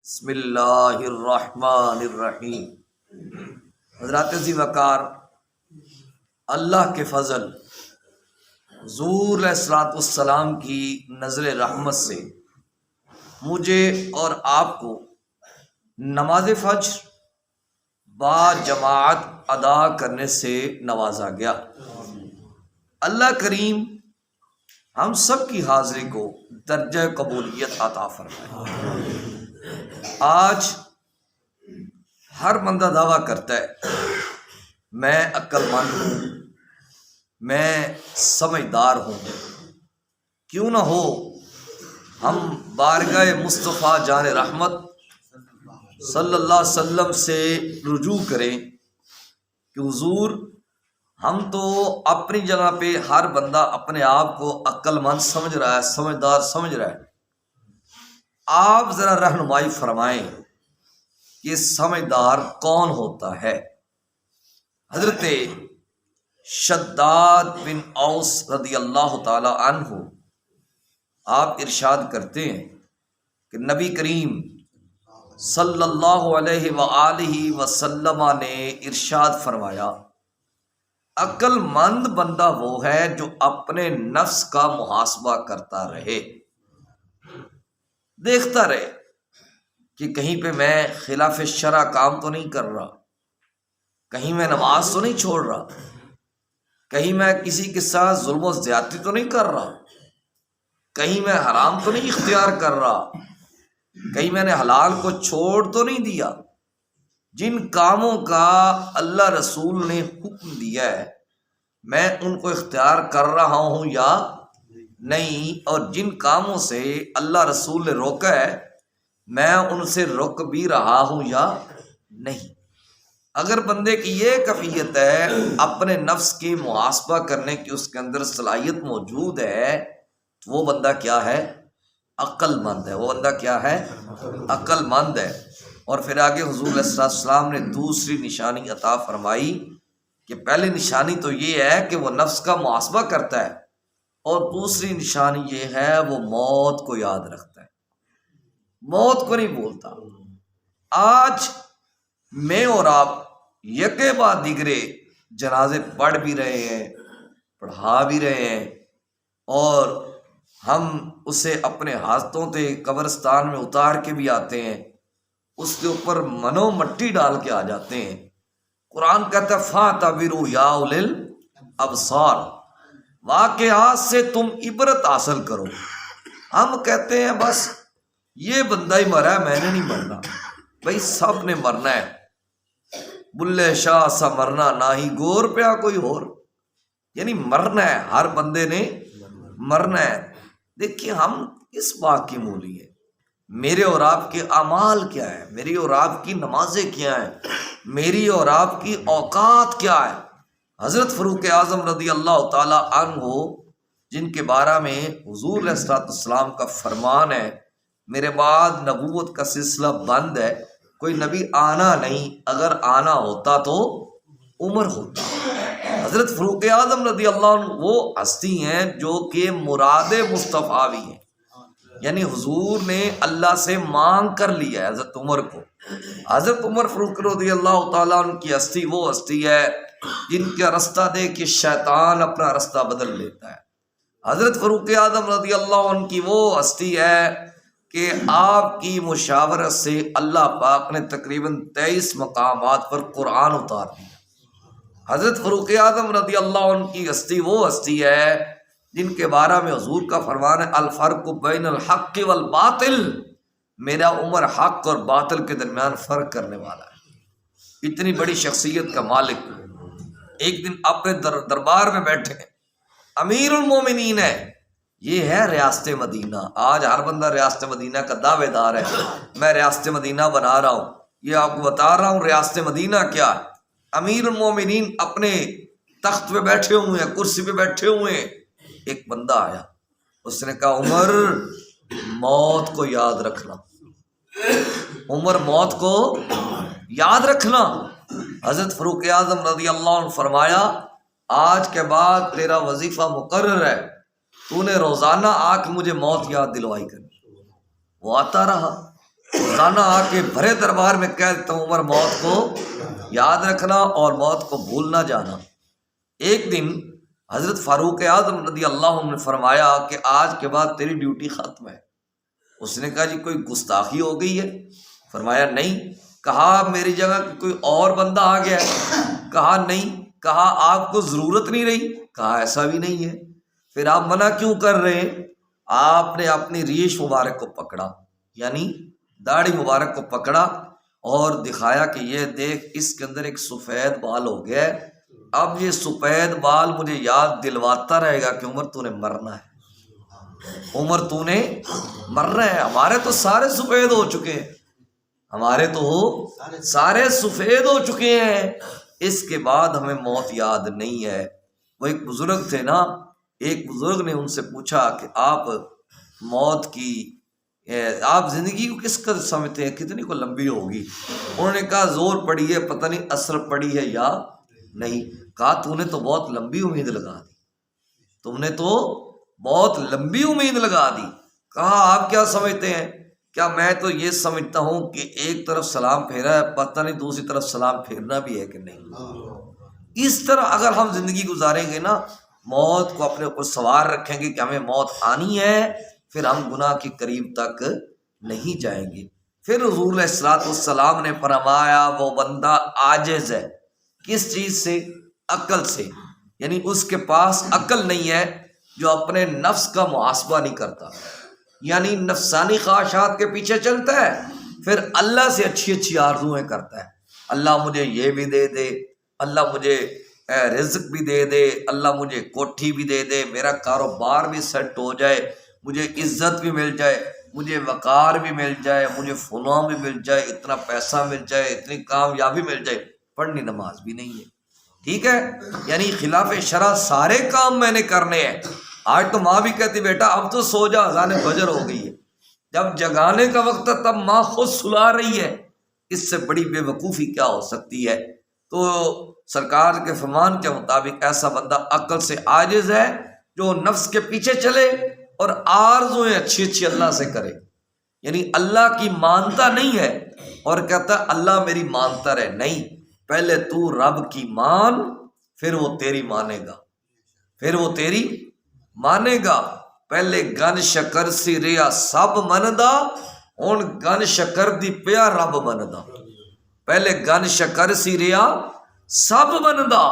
بسم اللہ الرحمن الرحیم۔ حضرات عزیز وقار، اللہ کے فضل حضور علیہ الصلوۃ والسلام کی نظر رحمت سے مجھے اور آپ کو نماز فجر با جماعت ادا کرنے سے نوازا گیا۔ اللہ کریم ہم سب کی حاضری کو درجہ قبولیت عطا فرمائے۔ آج ہر بندہ دعویٰ کرتا ہے میں عقل مند ہوں، میں سمجھدار ہوں۔ کیوں نہ ہو ہم بارگاہ مصطفیٰ جان رحمت صلی اللہ علیہ وسلم سے رجوع کریں کہ حضور ہم تو اپنی جگہ پہ ہر بندہ اپنے آپ کو عقل مند سمجھ رہا ہے، سمجھدار سمجھ رہا ہے۔ آپ ذرا رہنمائی فرمائیں کہ سمجھدار کون ہوتا ہے؟ حضرت شداد بن اوس رضی اللہ تعالی عنہ آپ ارشاد کرتے ہیں کہ نبی کریم صلی اللہ علیہ وآلہ وسلم نے ارشاد فرمایا، عقل مند بندہ وہ ہے جو اپنے نفس کا محاسبہ کرتا رہے، دیکھتا رہے کہ کہیں پہ میں خلاف شرع کام تو نہیں کر رہا، کہیں میں نماز تو نہیں چھوڑ رہا، کہیں میں کسی کے ساتھ ظلم و زیادتی تو نہیں کر رہا، کہیں میں حرام تو نہیں اختیار کر رہا، کہیں میں نے حلال کو چھوڑ تو نہیں دیا۔ جن کاموں کا اللہ رسول نے حکم دیا ہے میں ان کو اختیار کر رہا ہوں یا نہیں، اور جن کاموں سے اللہ رسول نے روکا ہے میں ان سے رک بھی رہا ہوں یا نہیں۔ اگر بندے کی یہ کیفیت ہے، اپنے نفس کی محاسبہ کرنے کی اس کے اندر صلاحیت موجود ہے، تو وہ بندہ کیا ہے؟ عقل مند ہے۔ وہ بندہ کیا ہے؟ عقل مند ہے۔ اور پھر آگے حضور علیہ السلام نے دوسری نشانی عطا فرمائی کہ پہلی نشانی تو یہ ہے کہ وہ نفس کا محاسبہ کرتا ہے، اور دوسری نشانی یہ ہے وہ موت کو یاد رکھتا ہے، موت کو نہیں بولتا۔ آج میں اور آپ یکے بعد دیگرے جنازے پڑھ بھی رہے ہیں، پڑھا بھی رہے ہیں، اور ہم اسے اپنے ہاتھوں سے قبرستان میں اتار کے بھی آتے ہیں، اس کے اوپر منو مٹی ڈال کے آ جاتے ہیں۔ قرآن کہتا ہے فَاعْتَبِرُوا يَا أُولِي الْأَبْصَارِ، واقعات سے تم عبرت حاصل کرو۔ ہم کہتے ہیں بس یہ بندہ ہی مرا ہے، میں نے نہیں مرنا۔ بھائی سب نے مرنا ہے، بلے شاہ سا مرنا نہ ہی گور پیا کوئی اور، یعنی مرنا ہے، ہر بندے نے مرنا ہے۔ دیکھیے ہم کس بات کی مولی ہیں؟ میرے اور آپ کے اعمال کیا ہے؟ میری اور آپ کی نمازیں کیا ہیں؟ میری اور آپ کی اوقات کیا ہے؟ حضرت فاروق اعظم رضی اللہ تعالی عنہ جن کے بارے میں حضور علیہ السلام کا فرمان ہے میرے بعد نبوت کا سلسلہ بند ہے، کوئی نبی آنا نہیں، اگر آنا ہوتا تو عمر ہوتا۔ حضرت فاروق اعظم رضی اللہ عنہ وہ ہستی ہیں جو کہ مراد مصطفیٰ بھی ہیں، یعنی حضور نے اللہ سے مانگ کر لیا ہے حضرت عمر کو۔ حضرت عمر فاروق رضی اللہ تعالیٰ عنہ کی ہستی وہ ہستی ہے جن کا رستہ دیکھ کے شیطان اپنا رستہ بدل لیتا ہے۔ حضرت فاروق اعظم رضی اللہ عنہ کی وہ ہستی ہے کہ آپ کی مشاورت سے اللہ پاک نے تقریباً 23 مقامات پر قرآن اتار دیا۔ حضرت فاروق اعظم رضی اللہ عنہ کی ہستی وہ ہستی ہے جن کے بارے میں حضور کا فرمان ہے الفرق بین الحق والباطل، میرا عمر حق اور باطل کے درمیان فرق کرنے والا ہے۔ اتنی بڑی شخصیت کا مالک ایک دن اپنے دربار میں بیٹھے، امیر المومنین ہے، یہ ہے ریاست مدینہ۔ آج ہر بندہ ریاست مدینہ کا دعوے دار ہے، میں ریاست مدینہ بنا رہا ہوں، یہ آپ کو بتا رہا ہوں ریاست مدینہ کیا ہے۔ امیر المومنین اپنے تخت پہ بیٹھے ہوئے ہیں، کرسی پہ بیٹھے ہوئے ہیں، ایک بندہ آیا، اس نے کہا عمر موت کو یاد رکھنا، عمر موت کو یاد رکھنا۔ حضرت فاروق اعظم رضی اللہ عنہ فرمایا آج کے بعد تیرا وظیفہ مقرر ہے، تو نے روزانہ آ کے مجھے موت یاد دلوائی کرنی۔ وہ آتا رہا، روزانہ آ کے بھرے دربار میں کہہ دیتا ہوں عمر موت کو یاد رکھنا اور موت کو بھول نہ جانا۔ ایک دن حضرت فاروق اعظم رضی اللہ عنہ نے فرمایا کہ آج کے بعد تیری ڈیوٹی ختم ہے۔ اس نے کہا جی کوئی گستاخی ہو گئی ہے؟ فرمایا نہیں۔ کہا میری جگہ کوئی اور بندہ آ گیا ہے؟ کہا نہیں۔ کہا آپ کو ضرورت نہیں رہی؟ کہا ایسا بھی نہیں ہے۔ پھر آپ منع کیوں کر رہے ہیں؟ آپ نے اپنی ریش مبارک کو پکڑا، یعنی داڑھی مبارک کو پکڑا اور دکھایا کہ یہ دیکھ اس کے اندر ایک سفید بال ہو گیا ہے، اب یہ سفید بال مجھے یاد دلواتا رہے گا کہ عمر تو نے مرنا ہے، عمر تو نے مرنا ہے۔ ہمارے تو سارے سفید ہو چکے ہیں، ہمارے تو سارے سفید ہو چکے ہیں، اس کے بعد ہمیں موت یاد نہیں ہے۔ وہ ایک بزرگ تھے نا، ایک بزرگ نے ان سے پوچھا کہ آپ موت کی آپ زندگی کو کس قدر سمجھتے ہیں، کتنی کو لمبی ہوگی؟ انہوں نے کہا زور پڑی ہے، پتہ نہیں اثر پڑی ہے یا نہیں۔ کہا تو نے تو بہت لمبی امید لگا دی، تم نے تو بہت لمبی امید لگا دی۔ کہا آپ کیا سمجھتے ہیں؟ کیا میں تو یہ سمجھتا ہوں کہ ایک طرف سلام پھیرا ہے، پتہ نہیں دوسری طرف سلام پھیرنا بھی ہے کہ نہیں۔ اس طرح اگر ہم زندگی گزاریں گے نا، موت کو اپنے اوپر سوار رکھیں گے کہ ہمیں موت آنی ہے، پھر ہم گناہ کے قریب تک نہیں جائیں گے۔ پھر حضور علیہ الصلوۃ والسلام نے فرمایا وہ بندہ عاجز ہے، کس چیز سے؟ عقل سے، یعنی اس کے پاس عقل نہیں ہے، جو اپنے نفس کا محاسبہ نہیں کرتا، یعنی نفسانی خواہشات کے پیچھے چلتا ہے، پھر اللہ سے اچھی اچھی آرزویں کرتا ہے، اللہ مجھے یہ بھی دے دے، اللہ مجھے رزق بھی دے دے، اللہ مجھے کوٹھی بھی دے دے، میرا کاروبار بھی سیٹ ہو جائے، مجھے عزت بھی مل جائے، مجھے وقار بھی مل جائے، مجھے فلاں بھی مل جائے، اتنا پیسہ مل جائے، اتنی کامیابی مل جائے، پڑھنی نماز بھی نہیں ہے، ٹھیک ہے، یعنی خلاف شرع سارے کام میں نے کرنے ہیں۔ آج تو ماں بھی کہتی بیٹا اب تو سو جا، اذان فجر ہو گئی ہے، جب جگانے کا وقت ہے تب ماں خود سلا رہی ہے، اس سے بڑی بے وقوفی کیا ہو سکتی ہے؟ تو سرکار کے فرمان کے مطابق ایسا بندہ عقل سے عاجز ہے جو نفس کے پیچھے چلے اور آرزویں اچھی اچھی اللہ سے کرے، یعنی اللہ کی مانتا نہیں ہے اور کہتا ہے اللہ میری مانتا رہے، نہیں، پہلے تو رب کی مان، پھر وہ تیری مانے گا، پھر وہ تیری مانے گا۔ پہلے گن شکر سی ریا سب مندا، ہن گن شکر دی پیا رب مندا۔ پہلے گن شکر سی ریا سب مندا،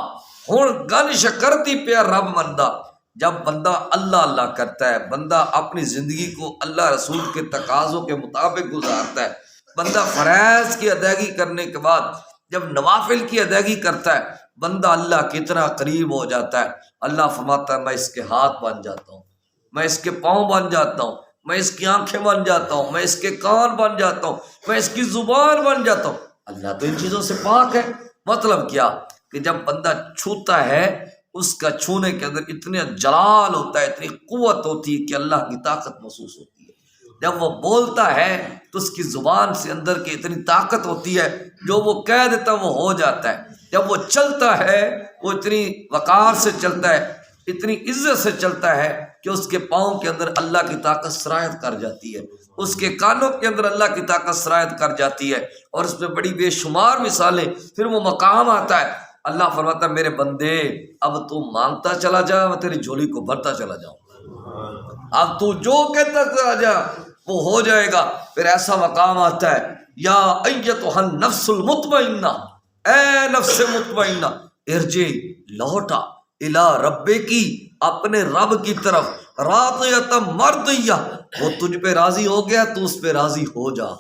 ہن گن شکر دی پیا رب مندا۔ جب بندہ اللہ اللہ کرتا ہے، بندہ اپنی زندگی کو اللہ رسول کے تقاضوں کے مطابق گزارتا ہے، بندہ فرائض کی ادائیگی کرنے کے بعد جب نوافل کی ادائیگی کرتا ہے، بندہ اللہ کی طرح قریب ہو جاتا ہے۔ اللہ فرماتا ہے میں اس کے ہاتھ بن جاتا ہوں، میں اس کے پاؤں بن جاتا ہوں، میں اس کی آنکھیں بن جاتا ہوں، میں اس کے کان بن جاتا ہوں، میں اس کی زبان بن جاتا ہوں۔ اللہ تو ان چیزوں سے پاک ہے۔ مطلب کیا کہ جب بندہ چھوتا ہے، اس کا چھونے کے اندر اتنے جلال ہوتا ہے، اتنی قوت ہوتی ہے کہ اللہ کی طاقت محسوس ہوتی ہے۔ جب وہ بولتا ہے تو اس کی زبان سے اندر کی اتنی طاقت ہوتی ہے، جو وہ کہہ دیتا ہے وہ ہو جاتا ہے۔ جب وہ چلتا ہے وہ اتنی وقار سے چلتا ہے، اتنی عزت سے چلتا ہے کہ اس کے پاؤں کے اندر اللہ کی طاقت سرایت کر جاتی ہے، اس کے کانوں کے اندر اللہ کی طاقت سرایت کر جاتی ہے، اور اس میں بڑی بے شمار مثالیں۔ پھر وہ مقام آتا ہے، اللہ فرماتا ہے میرے بندے اب تو مانگتا چلا جا، میں تیری جھولی کو بھرتا چلا جاؤں، اب تو جو کہتا چلا جا وہ ہو جائے گا۔ پھر ایسا مقام آتا ہے یا ایتھا النفس المطمئنہ، اے نفس مطمئنہ ارجع، لوٹا، الی ربے کی، اپنے رب کی طرف، راضیۃ مرضیہ، وہ تجھ پہ راضی ہو گیا تو اس پہ راضی ہو جا،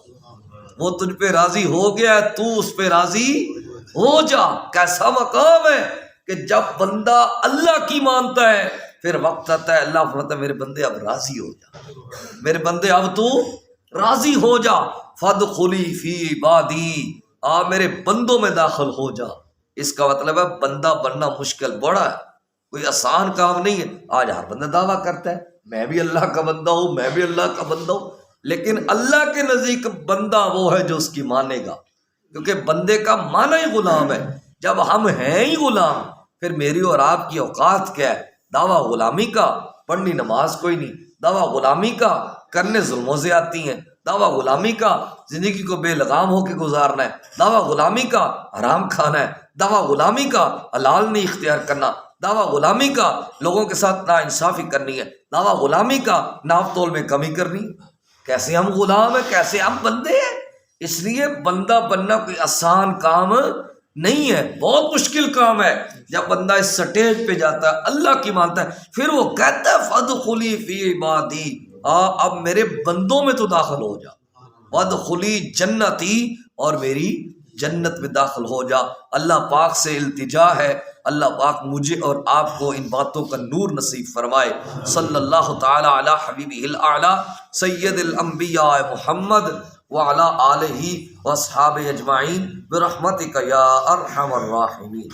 وہ تجھ پہ راضی ہو گیا تو اس پہ راضی ہو جا۔ کیسا مقام ہے کہ جب بندہ اللہ کی مانتا ہے، پھر وقت آتا ہے اللہ فرماتا ہے میرے بندے اب راضی ہو جا، میرے بندے اب تو راضی ہو جا، فادخلی فی عبادی، آ میرے بندوں میں داخل ہو جا۔ اس کا مطلب ہے بندہ بننا مشکل بڑا ہے، کوئی آسان کام نہیں ہے۔ آج ہر بندہ دعویٰ کرتا ہے میں بھی اللہ کا بندہ ہوں، میں بھی اللہ کا بندہ ہوں، لیکن اللہ کے نزدیک بندہ وہ ہے جو اس کی مانے گا، کیونکہ بندے کا معنی ہی غلام ہے۔ جب ہم ہیں ہی غلام، پھر میری اور آپ کی اوقات کیا ہے؟ دعویٰ غلامی کا، پڑھنی نماز کوئی نہیں، دعویٰ غلامی کا، کرنے ظلم و زیادتی ہیں، دعویٰ غلامی کا زندگی کو بے لگام ہو کے گزارنا ہے، دعویٰ غلامی کا حرام کھانا ہے، دعویٰ غلامی کا حلال نہیں اختیار کرنا، دعویٰ غلامی کا لوگوں کے ساتھ ناانصافی کرنی ہے، دعویٰ غلامی کا ناپ تول میں کمی کرنی ہے۔ کیسے ہم غلام ہیں، کیسے ہم بندے ہیں؟ اس لیے بندہ بننا کوئی آسان کام نہیں ہے، بہت مشکل کام ہے۔ جب بندہ اس سٹیج پہ جاتا ہے، اللہ کی مانتا ہے، پھر وہ کہتا ہے فَادْخُلِي فِي عِبَادِي، اب میرے بندوں میں تو داخل ہو جا، وَادْخُلِي جنتی، اور میری جنت میں داخل ہو جا۔ اللہ پاک سے التجا ہے، اللہ پاک مجھے اور آپ کو ان باتوں کا نور نصیب فرمائے۔ صلی اللہ تعالی علی حبیبہ الاعلی سید الانبیاء محمد وعلی آلہ واصحابہ اجمعین برحمتک یا ارحم الراحمین۔